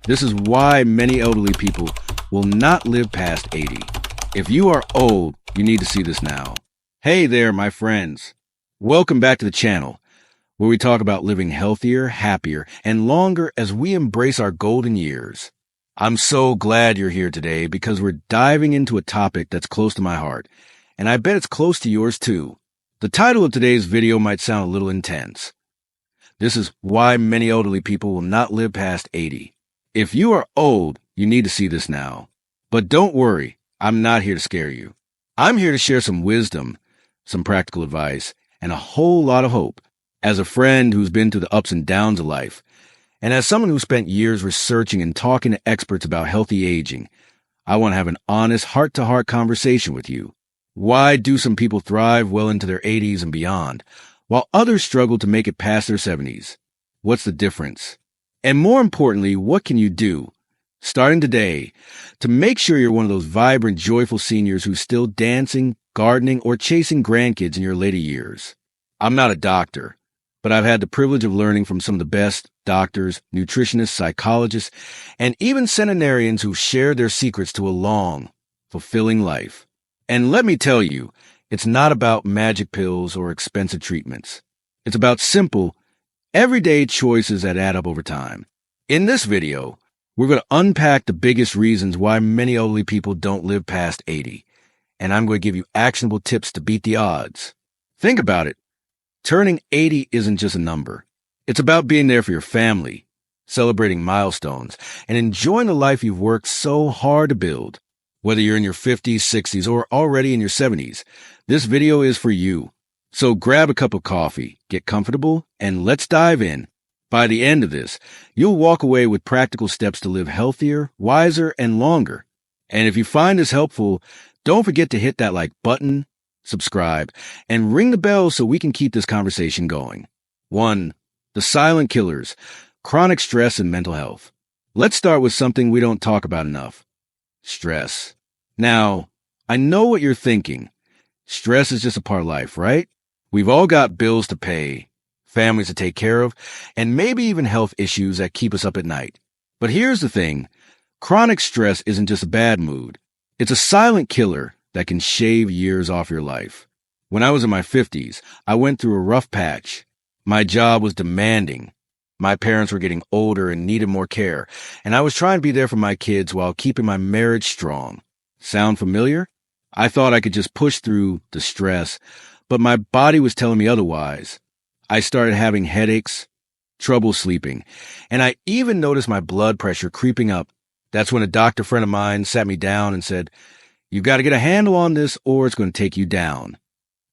This is why many elderly people will not live past 80. If you are old, you need to see this now. Hey there, my friends. Welcome back to the channel, where we talk about living healthier, happier, and longer as we embrace our golden years. I'm so glad you're here today because we're diving into a topic that's close to my heart, and I bet it's close to yours too. The title of today's video might sound a little intense. This is why many elderly people will not live past 80. If you are old, you need to see this now. But don't worry, I'm not here to scare you. I'm here to share some wisdom, some practical advice, and a whole lot of hope. As a friend who's been through the ups and downs of life, and as someone who spent years researching and talking to experts about healthy aging, I want to have an honest, heart-to-heart conversation with you. Why do some people thrive well into their 80s and beyond, while others struggle to make it past their 70s? What's the difference? And more importantly, what can you do, starting today, to make sure you're one of those vibrant, joyful seniors who's still dancing, gardening, or chasing grandkids in your later years? I'm not a doctor, but I've had the privilege of learning from some of the best doctors, nutritionists, psychologists, and even centenarians who share their secrets to a long, fulfilling life. And let me tell you, it's not about magic pills or expensive treatments. It's about simple, everyday choices that add up over time. In this video, we're going to unpack the biggest reasons why many elderly people don't live past 80, and I'm going to give you actionable tips to beat the odds. Think about it. Turning 80 isn't just a number. It's about being there for your family, celebrating milestones, and enjoying the life you've worked so hard to build. Whether you're in your 50s, 60s, or already in your 70s, this video is for you. So grab a cup of coffee, get comfortable, and let's dive in. By the end of this, you'll walk away with practical steps to live healthier, wiser, and longer. And if you find this helpful, don't forget to hit that like button, subscribe, and ring the bell so we can keep this conversation going. 1. The silent killers, chronic stress and mental health. Let's start with something we don't talk about enough. Stress. Now, I know what you're thinking. Stress is just a part of life, right? We've all got bills to pay, families to take care of, and maybe even health issues that keep us up at night. But here's the thing. Chronic stress isn't just a bad mood. It's a silent killer that can shave years off your life. When I was in my 50s, I went through a rough patch. My job was demanding. My parents were getting older and needed more care, and I was trying to be there for my kids while keeping my marriage strong. Sound familiar? I thought I could just push through the stress, but my body was telling me otherwise. I started having headaches, trouble sleeping, and I even noticed my blood pressure creeping up. That's when a doctor friend of mine sat me down and said, "You've got to get a handle on this or it's going to take you down."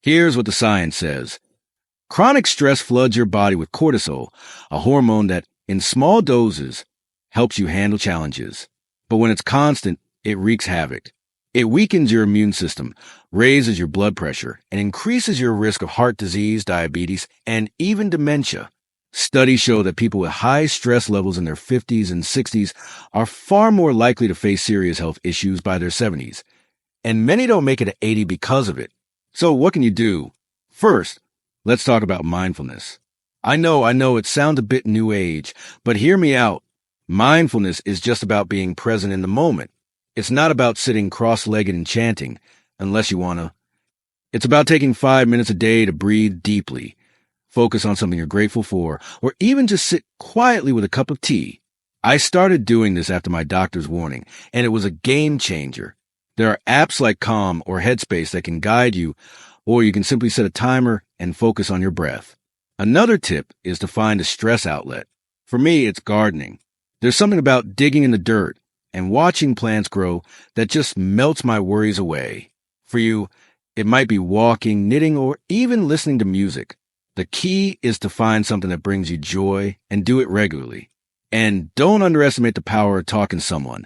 Here's what the science says. Chronic stress floods your body with cortisol, a hormone that, in small doses, helps you handle challenges. But when it's constant, it wreaks havoc. It weakens your immune system, raises your blood pressure, and increases your risk of heart disease, diabetes, and even dementia. Studies show that people with high stress levels in their 50s and 60s are far more likely to face serious health issues by their 70s. And many don't make it to 80 because of it. So what can you do? First, let's talk about mindfulness. I know it sounds a bit new age, but hear me out. Mindfulness is just about being present in the moment. It's not about sitting cross-legged and chanting, unless you want to. It's about taking 5 minutes a day to breathe deeply, focus on something you're grateful for, or even just sit quietly with a cup of tea. I started doing this after my doctor's warning, and it was a game changer. There are apps like Calm or Headspace that can guide you, or you can simply set a timer and focus on your breath. Another tip is to find a stress outlet. For me, it's gardening. There's something about digging in the dirt and watching plants grow that just melts my worries away. For you, it might be walking, knitting, or even listening to music. The key is to find something that brings you joy and do it regularly. And don't underestimate the power of talking to someone,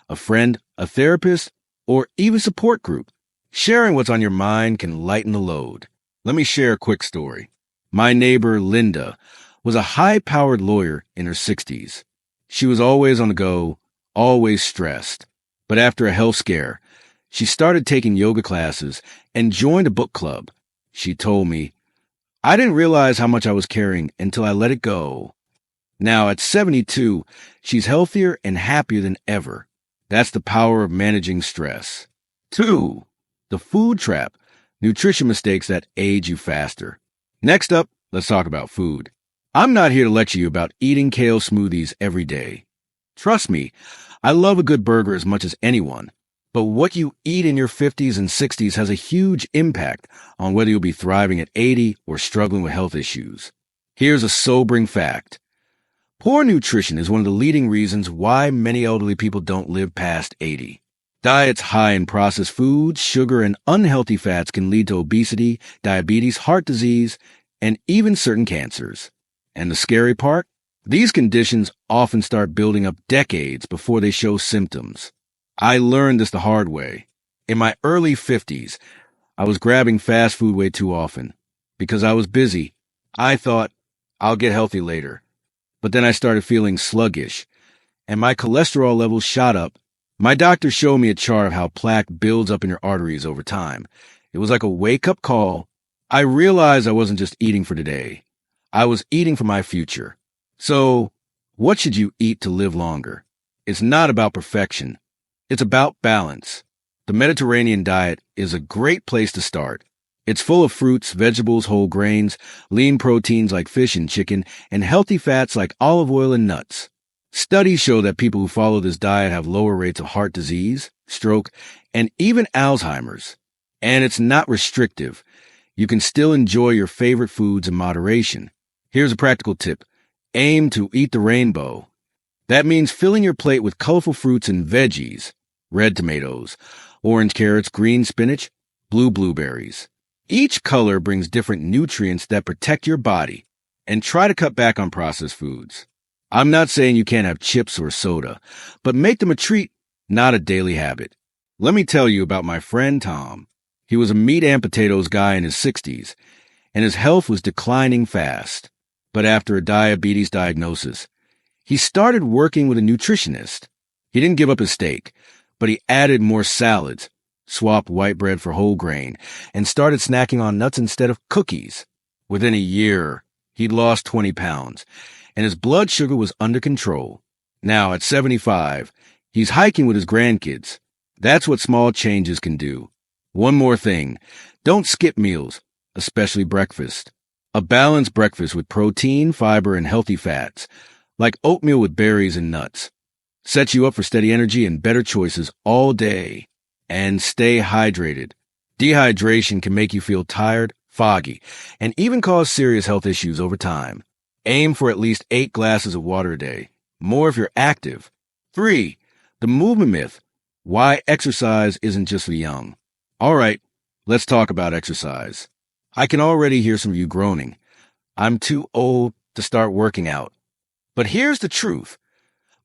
a friend, a therapist, or even support group. Sharing what's on your mind can lighten the load. Let me share a quick story. My neighbor, Linda, was a high-powered lawyer in her 60s. She was always on the go, always stressed. But after a health scare, she started taking yoga classes and joined a book club. She told me, "I didn't realize how much I was carrying until I let it go." Now, at 72, she's healthier and happier than ever. That's the power of managing stress. 2. The food trap. Nutrition mistakes that age you faster. Next up, let's talk about food. I'm not here to lecture you about eating kale smoothies every day. Trust me, I love a good burger as much as anyone. But what you eat in your 50s and 60s has a huge impact on whether you'll be thriving at 80 or struggling with health issues. Here's a sobering fact. Poor nutrition is one of the leading reasons why many elderly people don't live past 80. Diets high in processed foods, sugar, and unhealthy fats can lead to obesity, diabetes, heart disease, and even certain cancers. And the scary part? These conditions often start building up decades before they show symptoms. I learned this the hard way. In my early 50s, I was grabbing fast food way too often. Because I was busy, I thought, I'll get healthy later. But then I started feeling sluggish, and my cholesterol levels shot up. My doctor showed me a chart of how plaque builds up in your arteries over time. It was like a wake-up call. I realized I wasn't just eating for today. I was eating for my future. So, what should you eat to live longer? It's not about perfection. It's about balance. The Mediterranean diet is a great place to start. It's full of fruits, vegetables, whole grains, lean proteins like fish and chicken, and healthy fats like olive oil and nuts. Studies show that people who follow this diet have lower rates of heart disease, stroke, and even Alzheimer's. And it's not restrictive. You can still enjoy your favorite foods in moderation. Here's a practical tip. Aim to eat the rainbow. That means filling your plate with colorful fruits and veggies, red tomatoes, orange carrots, green spinach, blue blueberries. Each color brings different nutrients that protect your body, and try to cut back on processed foods. I'm not saying you can't have chips or soda, but make them a treat, not a daily habit. Let me tell you about my friend Tom. He was a meat and potatoes guy in his 60s, and his health was declining fast. But after a diabetes diagnosis, he started working with a nutritionist. He didn't give up his steak, but he added more salads, swapped white bread for whole grain, and started snacking on nuts instead of cookies. Within a year, he'd lost 20 pounds, and his blood sugar was under control. Now, at 75, he's hiking with his grandkids. That's what small changes can do. One more thing. Don't skip meals, especially breakfast. A balanced breakfast with protein, fiber, and healthy fats, like oatmeal with berries and nuts, sets you up for steady energy and better choices all day. And stay hydrated. Dehydration can make you feel tired, foggy, and even cause serious health issues over time. Aim for at least 8 glasses of water a day, more if you're active. 3. The movement myth. Why exercise isn't just for the young. All right, let's talk about exercise. I can already hear some of you groaning. I'm too old to start working out. But here's the truth.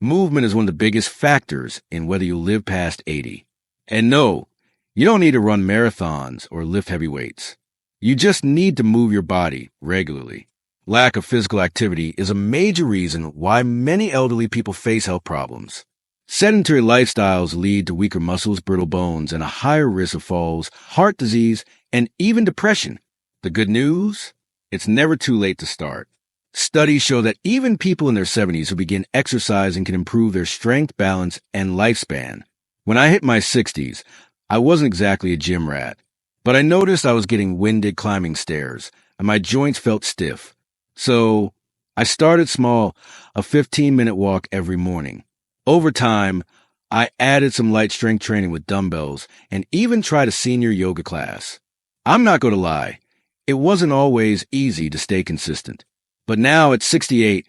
Movement is one of the biggest factors in whether you live past 80. And no, you don't need to run marathons or lift heavy weights. You just need to move your body regularly. Lack of physical activity is a major reason why many elderly people face health problems. Sedentary lifestyles lead to weaker muscles, brittle bones, and a higher risk of falls, heart disease, and even depression. The good news? It's never too late to start. Studies show that even people in their 70s who begin exercising can improve their strength, balance, and lifespan. When I hit my 60s, I wasn't exactly a gym rat, but I noticed I was getting winded climbing stairs, and my joints felt stiff. So I started small, a 15-minute walk every morning. Over time, I added some light strength training with dumbbells and even tried a senior yoga class. I'm not going to lie, it wasn't always easy to stay consistent. But now at 68,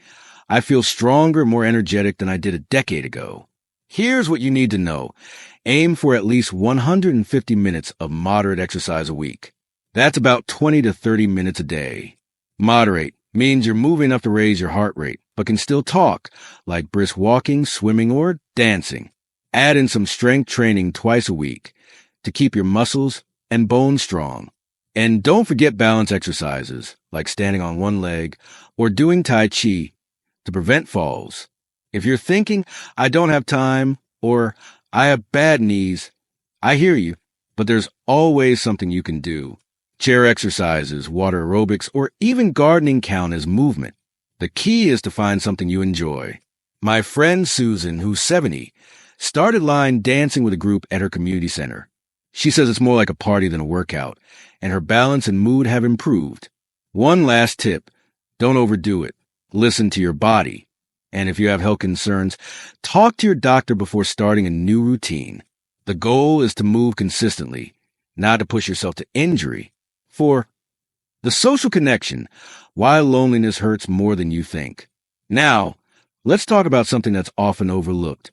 I feel stronger, more energetic than I did a decade ago. Here's what you need to know. Aim for at least 150 minutes of moderate exercise a week. That's about 20 to 30 minutes a day. Moderate means you're moving enough to raise your heart rate, but can still talk, like brisk walking, swimming, or dancing. Add in some strength training twice a week to keep your muscles and bones strong. And don't forget balance exercises, like standing on one leg or doing Tai Chi to prevent falls. If you're thinking, I don't have time, or I have bad knees, I hear you, but there's always something you can do. Chair exercises, water aerobics, or even gardening count as movement. The key is to find something you enjoy. My friend Susan, who's 70, started line dancing with a group at her community center. She says it's more like a party than a workout, and her balance and mood have improved. One last tip: don't overdo it. Listen to your body. And if you have health concerns, talk to your doctor before starting a new routine. The goal is to move consistently, not to push yourself to injury. 4. The social connection: why loneliness hurts more than you think. Now, let's talk about something that's often overlooked: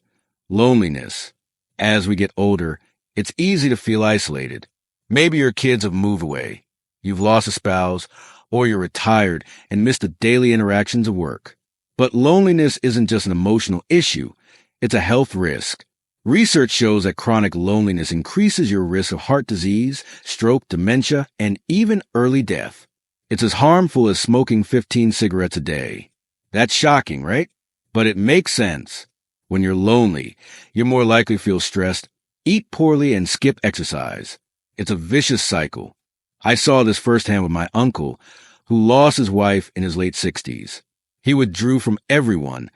loneliness. As we get older, it's easy to feel isolated. Maybe your kids have moved away, you've lost a spouse, or you're retired and missed the daily interactions of work. But loneliness isn't just an emotional issue, it's a health risk. Research shows that chronic loneliness increases your risk of heart disease, stroke, dementia, and even early death. It's as harmful as smoking 15 cigarettes a day. That's shocking, right? But it makes sense. When you're lonely, you're more likely to feel stressed, eat poorly, and skip exercise. It's a vicious cycle. I saw this firsthand with my uncle, who lost his wife in his late 60s. He withdrew from everyone,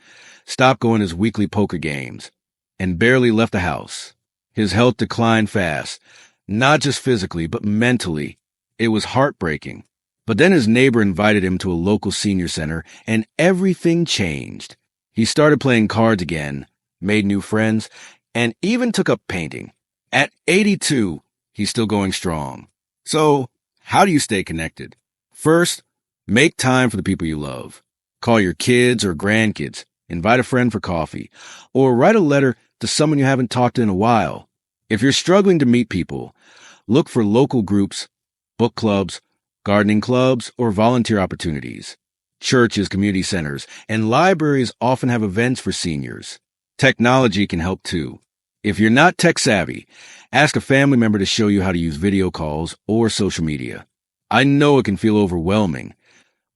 stopped going to his weekly poker games, and barely left the house. His health declined fast, not just physically, but mentally. It was heartbreaking. But then his neighbor invited him to a local senior center, and everything changed. He started playing cards again, made new friends, and even took up painting. At 82, he's still going strong. So, how do you stay connected? First, make time for the people you love. Call your kids or grandkids, invite a friend for coffee, or write a letter to someone you haven't talked to in a while. If you're struggling to meet people, look for local groups, book clubs, gardening clubs, or volunteer opportunities. Churches, community centers, and libraries often have events for seniors. Technology can help too. If you're not tech savvy, ask a family member to show you how to use video calls or social media. I know it can feel overwhelming,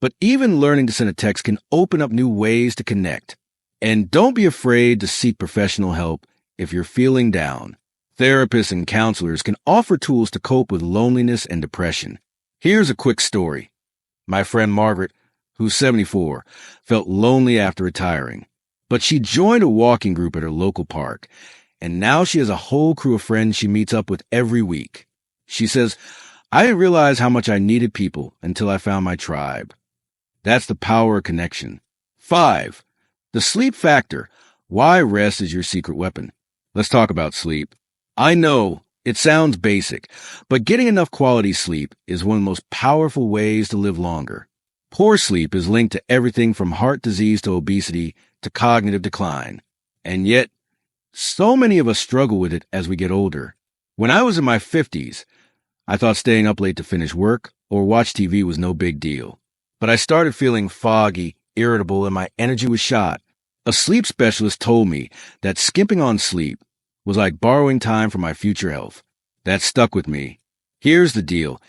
but even learning to send a text can open up new ways to connect. And don't be afraid to seek professional help if you're feeling down. Therapists and counselors can offer tools to cope with loneliness and depression. Here's a quick story. My friend Margaret, who's 74, felt lonely after retiring, but she joined a walking group at her local park, and now she has a whole crew of friends she meets up with every week. She says, "I didn't realize how much I needed people until I found my tribe." That's the power of connection. 5. The sleep factor: why rest is your secret weapon. Let's talk about sleep. I know it sounds basic, but getting enough quality sleep is one of the most powerful ways to live longer. Poor sleep is linked to everything from heart disease to obesity to cognitive decline. And yet, so many of us struggle with it as we get older. When I was in my 50s, I thought staying up late to finish work or watch TV was no big deal. But I started feeling foggy, irritable, and my energy was shot. A sleep specialist told me that skimping on sleep was like borrowing time from my future health. That stuck with me. Here's the deal: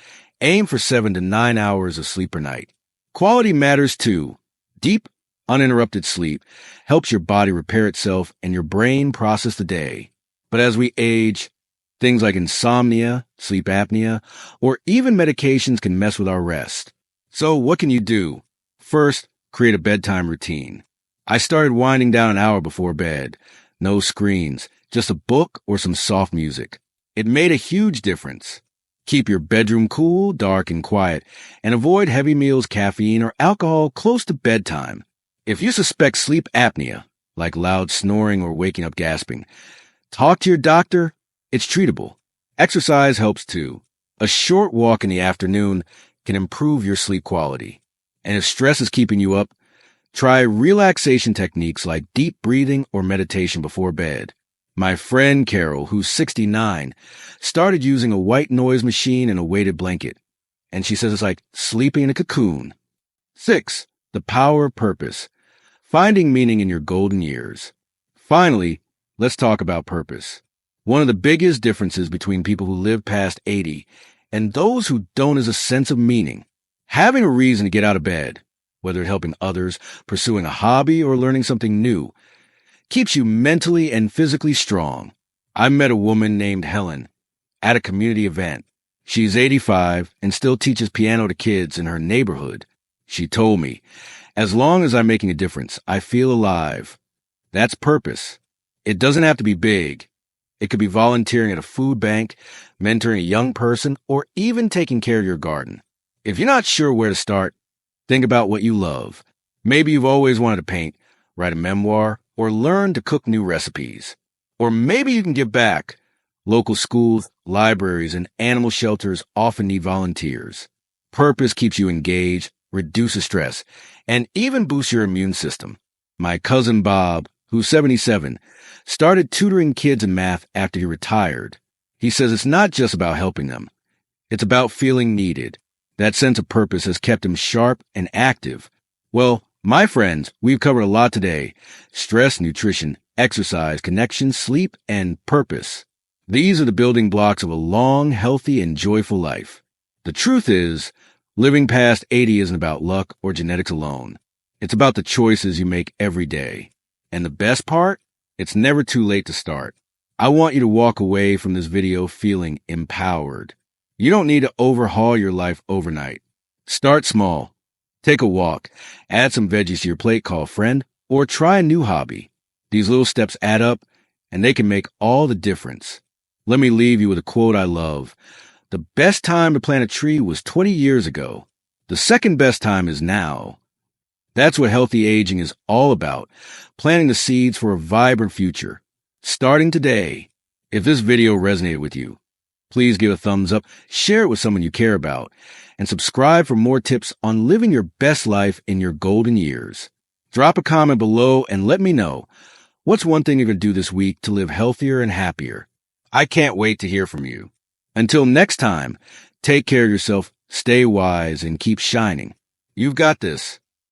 aim for 7 to 9 hours of sleep per night. Quality matters too. Deep, uninterrupted sleep helps your body repair itself and your brain process the day. But as we age, things like insomnia, sleep apnea, or even medications can mess with our rest. So what can you do? First, create a bedtime routine. I started winding down an hour before bed. No screens, just a book or some soft music. It made a huge difference. Keep your bedroom cool, dark, and quiet, and avoid heavy meals, caffeine, or alcohol close to bedtime. If you suspect sleep apnea, like loud snoring or waking up gasping, talk to your doctor. It's treatable. Exercise helps too. A short walk in the afternoon can improve your sleep quality. And if stress is keeping you up, try relaxation techniques like deep breathing or meditation before bed. My friend Carol, who's 69, started using a white noise machine and a weighted blanket. And she says it's like sleeping in a cocoon. 6. The power of purpose: finding meaning in your golden years. Finally, let's talk about purpose. One of the biggest differences between people who live past 80 and those who don't is a sense of meaning. Having a reason to get out of bed, whether it's helping others, pursuing a hobby, or learning something new, keeps you mentally and physically strong. I met a woman named Helen at a community event. She's 85 and still teaches piano to kids in her neighborhood. She told me, As long as I'm making a difference, I feel alive. That's purpose. It doesn't have to be big. It could be volunteering at a food bank, mentoring a young person, or even taking care of your garden. If you're not sure where to start, think about what you love. Maybe you've always wanted to paint, write a memoir, or learn to cook new recipes. Or maybe you can give back. Local schools, libraries, and animal shelters often need volunteers. Purpose keeps you engaged, reduces stress, and even boosts your immune system. My cousin Bob, who's 77, started tutoring kids in math after he retired. He says it's not just about helping them. It's about feeling needed. That sense of purpose has kept him sharp and active. Well, my friends, we've covered a lot today. Stress, nutrition, exercise, connection, sleep, and purpose. These are the building blocks of a long, healthy, and joyful life. The truth is, living past 80 isn't about luck or genetics alone. It's about the choices you make every day. And the best part? It's never too late to start. I want you to walk away from this video feeling empowered. You don't need to overhaul your life overnight. Start small. Take a walk, add some veggies to your plate, call a friend, or try a new hobby. These little steps add up, and they can make all the difference. Let me leave you with a quote I love. The best time to plant a tree was 20 years ago. The second best time is now. That's what healthy aging is all about, planting the seeds for a vibrant future. Starting today. If this video resonated with you, please give a thumbs up, share it with someone you care about, and subscribe for more tips on living your best life in your golden years. Drop a comment below and let me know, what's one thing you're going to do this week to live healthier and happier? I can't wait to hear from you. Until next time, take care of yourself, stay wise, and keep shining. You've got this.